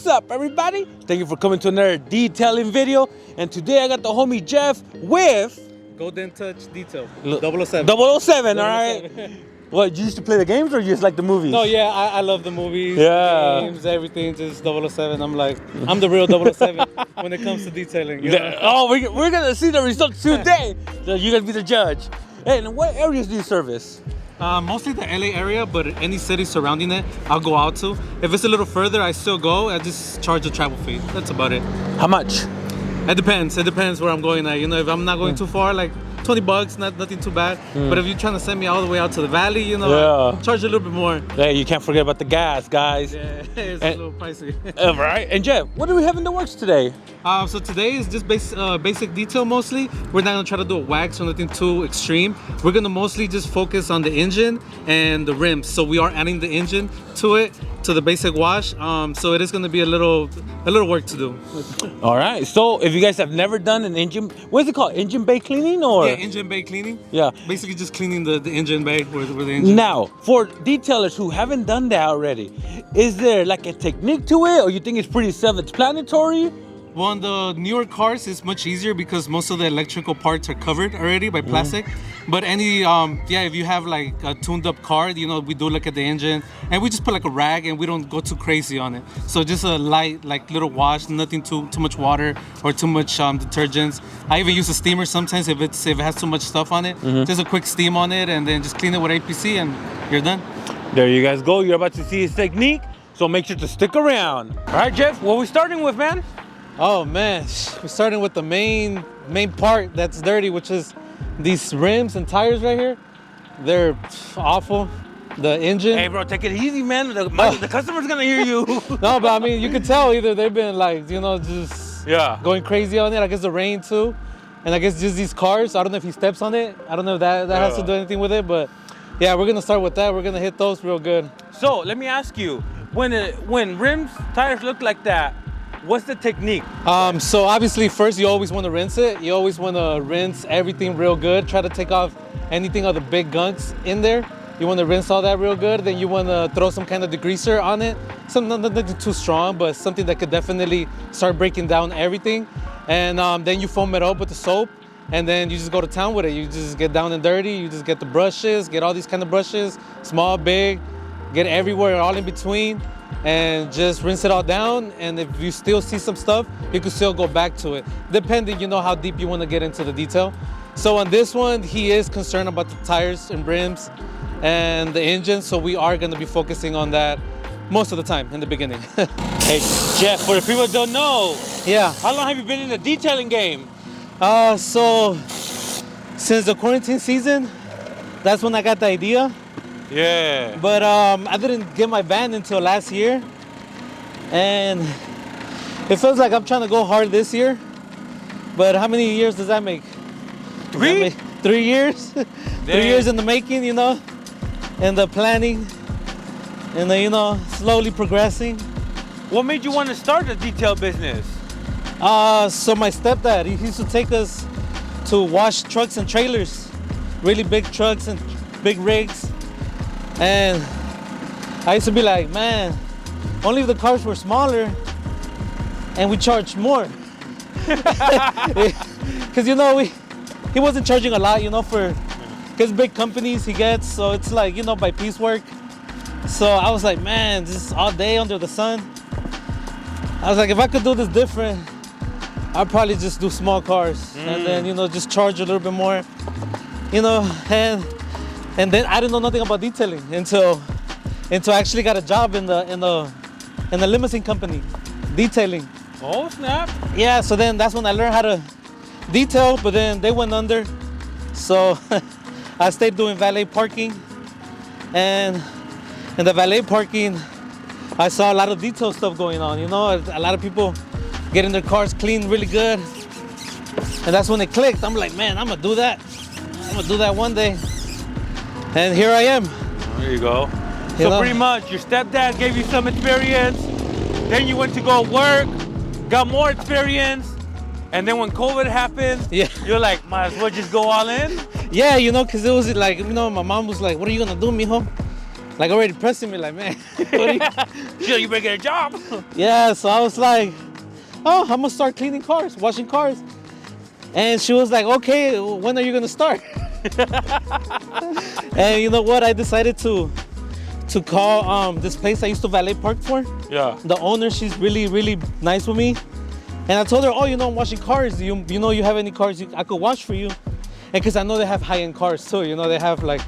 up, everybody? Thank you for coming to another detailing video. And today I got the homie Jeff with Golden Touch Detail. 007. 007, all right? What, you used to play the games or you just like the movies? No, yeah, I love the movies, Yeah. the games, everything, just 007. I'm the real 007 when it comes to detailing. You know? Oh, we're going to see the results today. So you're going to be the judge. Hey, and what areas do you service? Mostly the LA area, but any city surrounding it, I'll go out to. If it's a little further, I still go. I just charge a travel fee. That's about it. How much? It depends. It depends where I'm going at. You know, if I'm not going too far, like $20, nothing too bad. But if you're trying to send me all the way out to the valley, you know, I'll charge a little bit more. Hey, you can't forget about the gas, guys. Yeah, it's a little pricey. Right. And Jeff, what do we have in the works today? So today is just basic detail mostly. We're not gonna try to do a wax or nothing too extreme. We're gonna mostly just focus on the engine and the rims. So we are adding the engine to it, to the basic wash. So it is gonna be a little work to do. All right. So if you guys have never done an engine, what is it called? Engine bay cleaning or? Yeah, engine bay cleaning. Yeah. Basically just cleaning the engine bay where the engine. Now, for detailers who haven't done that already, is there like a technique to it, or you think it's pretty self-explanatory? Well, on the newer cars, it's much easier because most of the electrical parts are covered already by plastic. But if you have like a tuned up car, you know, we do look at the engine and we just put like a rag and we don't go too crazy on it. So just a light, like little wash, nothing too much water or too much detergents. I even use a steamer sometimes if it has too much stuff on it. Just a quick steam on it and then just clean it with APC and you're done. There you guys go. You're about to see his technique, so make sure to stick around. All right, Jeff, what are we starting with, man? Oh man, we're starting with the main part that's dirty, which is these rims and tires right here. They're awful. The engine. Hey, bro, take it easy, man. The customer's gonna hear you. No, but I mean, you can tell either they've been like, you know, just going crazy on it. I guess the rain too, and I guess just these cars. I don't know if he steps on it. I don't know if that has to do anything with it, but yeah, we're gonna start with that. We're gonna hit those real good. So let me ask you, when rims, tires look like that, what's the technique? So obviously first you always want to rinse it. You always want to rinse everything real good. Try to take off anything of the big gunks in there. You want to rinse all that real good. Then you want to throw some kind of degreaser on it. Nothing too strong, but something that could definitely start breaking down everything. And then you foam it up with the soap. And then you just go to town with it. You just get down and dirty. You just get the brushes, get all these kind of brushes, small, big, get everywhere, all in between. And just rinse it all down, and if you still see some stuff, you can still go back to it, depending, you know, how deep you want to get into the detail. So on this one, he is concerned about the tires and rims and the engine, so we are going to be focusing on that most of the time in the beginning. Hey, Jeff, for the people that don't know, Yeah. how long have you been in the detailing game? So since the quarantine season, that's when I got the idea. Yeah. But I didn't get my van until last year, and it feels like I'm trying to go hard this year. But how many years does that make? 3? 3 years. 3 years in the making, you know, and the planning, and the, you know, slowly progressing. What made you want to start a detail business? So my stepdad, he used to take us to wash trucks and trailers, really big trucks and big rigs. And I used to be like, man, only if the cars were smaller and we charged more. Because, you know, he wasn't charging a lot, you know, because big companies he gets. So it's like, you know, by piecework. So I was like, man, just all day under the sun. I was like, if I could do this different, I'd probably just do small cars. And then, you know, just charge a little bit more, you know, and then I didn't know nothing about detailing until I actually got a job in the limousine company, detailing. Oh, snap. Yeah, so then that's when I learned how to detail, but then they went under. So I stayed doing valet parking. And in the valet parking, I saw a lot of detail stuff going on, you know, a lot of people getting their cars cleaned really good. And that's when it clicked. I'm like, man, I'm gonna do that. I'm gonna do that one day. And here I am. There you go. So pretty much your stepdad gave you some experience, then you went to go work, got more experience, and then when COVID happened, you're like, might as well just go all in? Yeah, you know, because it was like, you know, my mom was like, what are you gonna do, mijo? like already pressing me, like, man. You better get a job. Yeah, so I was like, oh, I'm gonna start cleaning cars, washing cars. And she was like, okay, when are you gonna start? And you know what? I decided to call this place I used to valet park for. Yeah. The owner, she's really, really nice with me. And I told her, oh, you know, I'm washing cars. You know, you have any cars I could wash for you? And because I know they have high-end cars too. You know, they have like,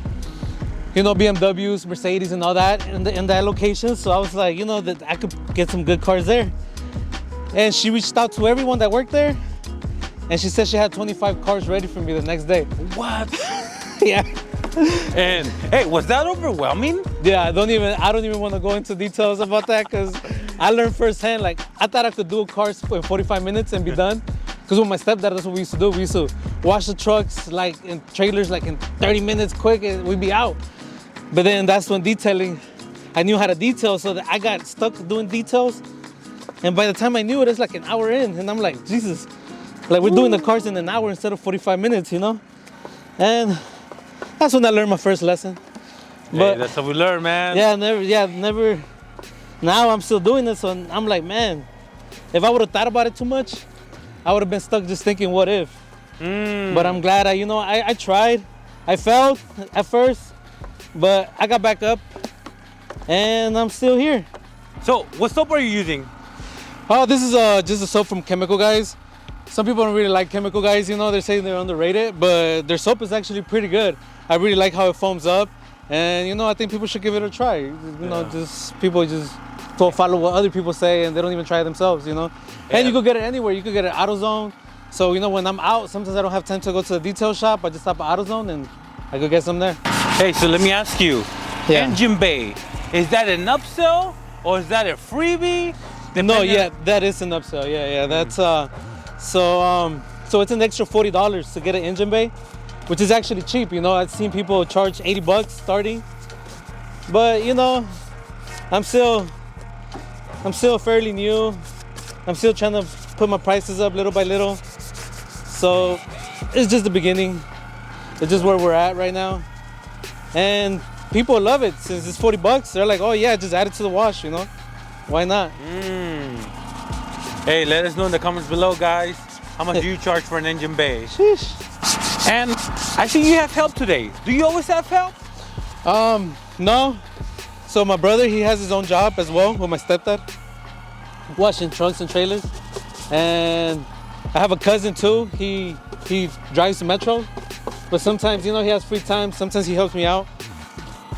you know, BMWs, Mercedes, and all that in that location. So I was like, you know, that I could get some good cars there. And she reached out to everyone that worked there. And she said she had 25 cars ready for me the next day. What? Yeah. And hey, was that overwhelming? Yeah, I don't even want to go into details about that because I learned firsthand. Like, I thought I could do a car in 45 minutes and be done. Because with my stepdad, that's what we used to do. We used to wash the trucks like in trailers like in 30 minutes quick and we'd be out. But then that's when detailing, I knew how to detail, so that I got stuck doing details. And by the time I knew it, it's like an hour in. And I'm like, Jesus, like we're doing the cars in an hour instead of 45 minutes, you know? And that's when I learned my first lesson. But hey, that's how we learn, man. Never. Now I'm still doing this, so I'm like, man, if I would have thought about it too much, I would have been stuck just thinking, what if? But I'm glad I tried. I failed at first, but I got back up, and I'm still here. So, what soap are you using? Oh, this is just a soap from Chemical Guys. Some people don't really like Chemical Guys, you know, they're saying they're underrated, but their soap is actually pretty good. I really like how it foams up, and you know, I think people should give it a try. You know, just people just don't follow what other people say, and they don't even try it themselves, you know. Yeah. And you could get it anywhere. You could get it at AutoZone. So you know, when I'm out, sometimes I don't have time to go to the detail shop. I just stop at AutoZone and I go get some there. Hey, so let me ask you, Engine Bay, is that an upsell or is that a freebie? No, yeah, that is an upsell. Yeah, that's so it's an extra $40 to get an engine bay, which is actually cheap. You know, I've seen people charge $80 starting, but you know, I'm still fairly new. I'm still trying to put my prices up little by little. So it's just the beginning. It's just where we're at right now, and people love it. Since it's $40, they're like, oh yeah, just add it to the wash. You know, why not? Hey, let us know in the comments below, guys. How much do you charge for an engine bay? Sheesh. And I think you have help today. Do you always have help? No. So my brother, he has his own job as well with my stepdad, washing trunks and trailers. And I have a cousin too. He drives the Metro, but sometimes, you know, he has free time. Sometimes he helps me out.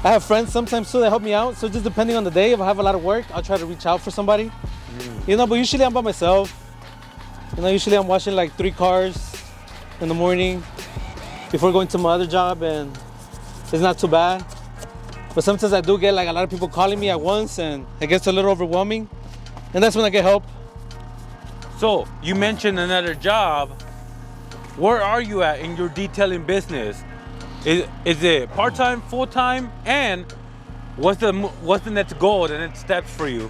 I have friends sometimes too that help me out. So just depending on the day, if I have a lot of work, I'll try to reach out for somebody. You know, but usually I'm by myself. You know, usually I'm washing like 3 cars in the morning before going to my other job, and it's not too bad. But sometimes I do get like a lot of people calling me at once, and it gets a little overwhelming, and that's when I get help. So you mentioned another job. Where are you at in your detailing business? Is it part-time, full-time, and what's the next goal, the next steps for you?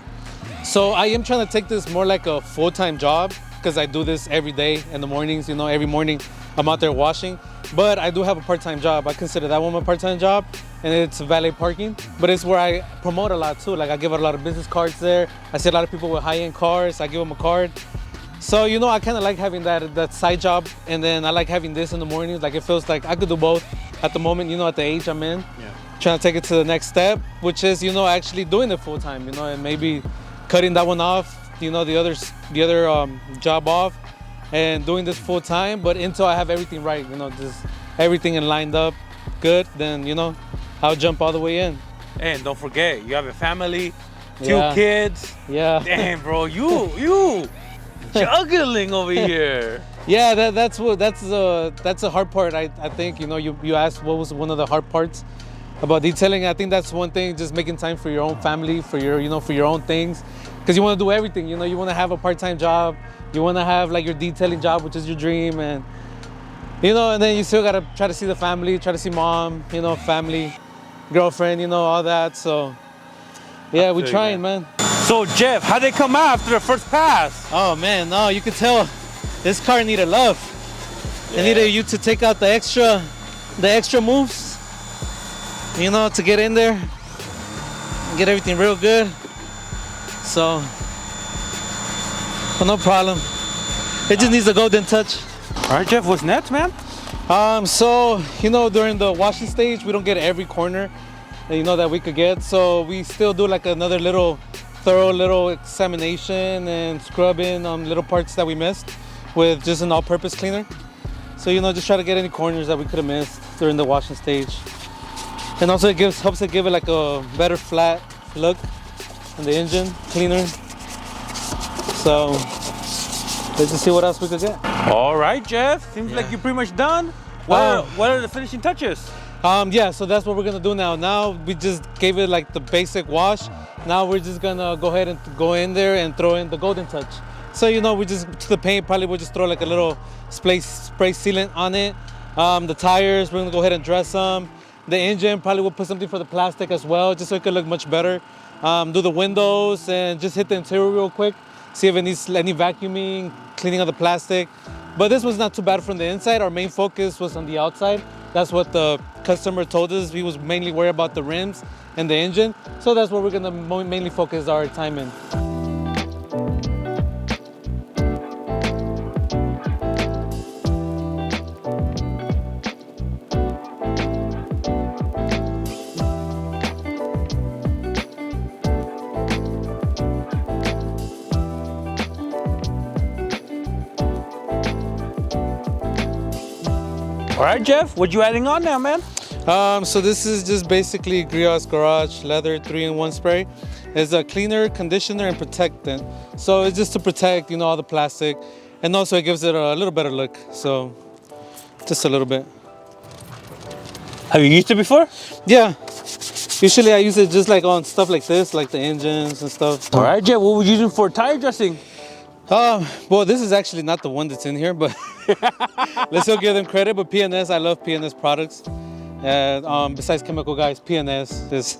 So I am trying to take this more like a full-time job, because I do this every day in the mornings. You know, every morning I'm out there washing. But I do have a part-time job. I consider that one my part-time job, and it's valet parking. But it's where I promote a lot too. Like, I give out a lot of business cards there. I see a lot of people with high-end cars. I give them a card. So, you know, I kind of like having that side job, and then I like having this in the mornings. Like, it feels like I could do both at the moment, you know, at the age I'm in. Yeah. Trying to take it to the next step, which is, you know, actually doing it full-time, you know, and maybe cutting that one off, you know, the other job off, and doing this full time. But until I have everything right, you know, just everything lined up good, then, you know, I'll jump all the way in. And don't forget, you have a family, 2 kids. Yeah. Damn, bro, you juggling over here. Yeah, that's a hard part. I think, you know, you asked what was one of the hard parts about detailing. I think that's one thing, just making time for your own family, for your, you know, for your own things. Because you want to do everything, you know, you want to have a part-time job, you want to have like your detailing job, which is your dream, and you know, and then you still got to try to see the family, try to see mom, you know, family, girlfriend, you know, all that. So yeah, we're trying, man. So Jeff, how'd they come out after the first pass? Oh man, no, you could tell this car needed love. Yeah. It needed you to take out the extra moves, you know, to get in there. get everything real good. So, well, no problem. It just needs a golden touch. All right, Jeff, what's next, man? So, you know, during the washing stage, we don't get every corner, you know, that we could get. So we still do like another thorough little examination and scrubbing on little parts that we missed with just an all-purpose cleaner. So, you know, just try to get any corners that we could have missed during the washing stage. And also it helps it give it like a better flat look on the engine cleaner. So let's just see what else we could get. All right, Jeff. Seems like you're pretty much done. What are the finishing touches? Yeah, so that's what we're gonna do now. Now we just gave it like the basic wash. Now we're just gonna go ahead and go in there and throw in the golden touch. So, you know, we just, to the paint, probably we'll just throw like a little spray sealant on it. The tires, we're gonna go ahead and dress them. The engine, probably we'll put something for the plastic as well, just so it could look much better. Do the windows and just hit the interior real quick. See if it needs any vacuuming, cleaning of the plastic. But this was not too bad from the inside. Our main focus was on the outside. That's what the customer told us. He was mainly worried about the rims and the engine. So that's what we're gonna mainly focus our time in. All right, Jeff, what you adding on now, man? So this is just basically Griot's Garage Leather 3-in-1 spray. It's a cleaner, conditioner, and protectant. So it's just to protect, you know, all the plastic, and also it gives it a little better look. So just a little bit. Have you used it before? Yeah. Usually I use it just like on stuff like this, like the engines and stuff. All right, Jeff, what were you using for tire dressing? Well, this is actually not the one that's in here, but let's still give them credit. But PNS, I love PNS products. Besides chemical guys, PNS is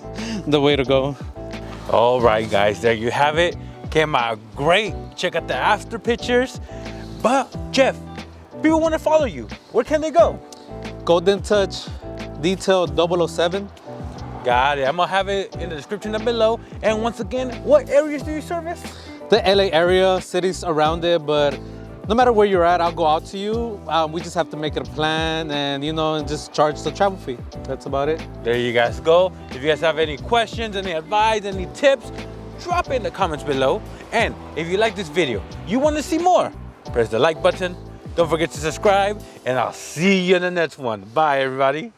the way to go. All right, guys, there you have it. Came out great. Check out the after pictures. But Jeff, people want to follow you. Where can they go? Golden Touch Detail 007. Got it. I'm gonna have it in the description down below. And once again, what areas do you service? The LA area, cities around it, but no matter where you're at, I'll go out to you. We just have to make it a plan and, you know, and just charge the travel fee. That's about it. There you guys go. If you guys have any questions, any advice, any tips, drop it in the comments below. And if you like this video, you want to see more, press the like button. Don't forget to subscribe, and I'll see you in the next one. Bye, everybody.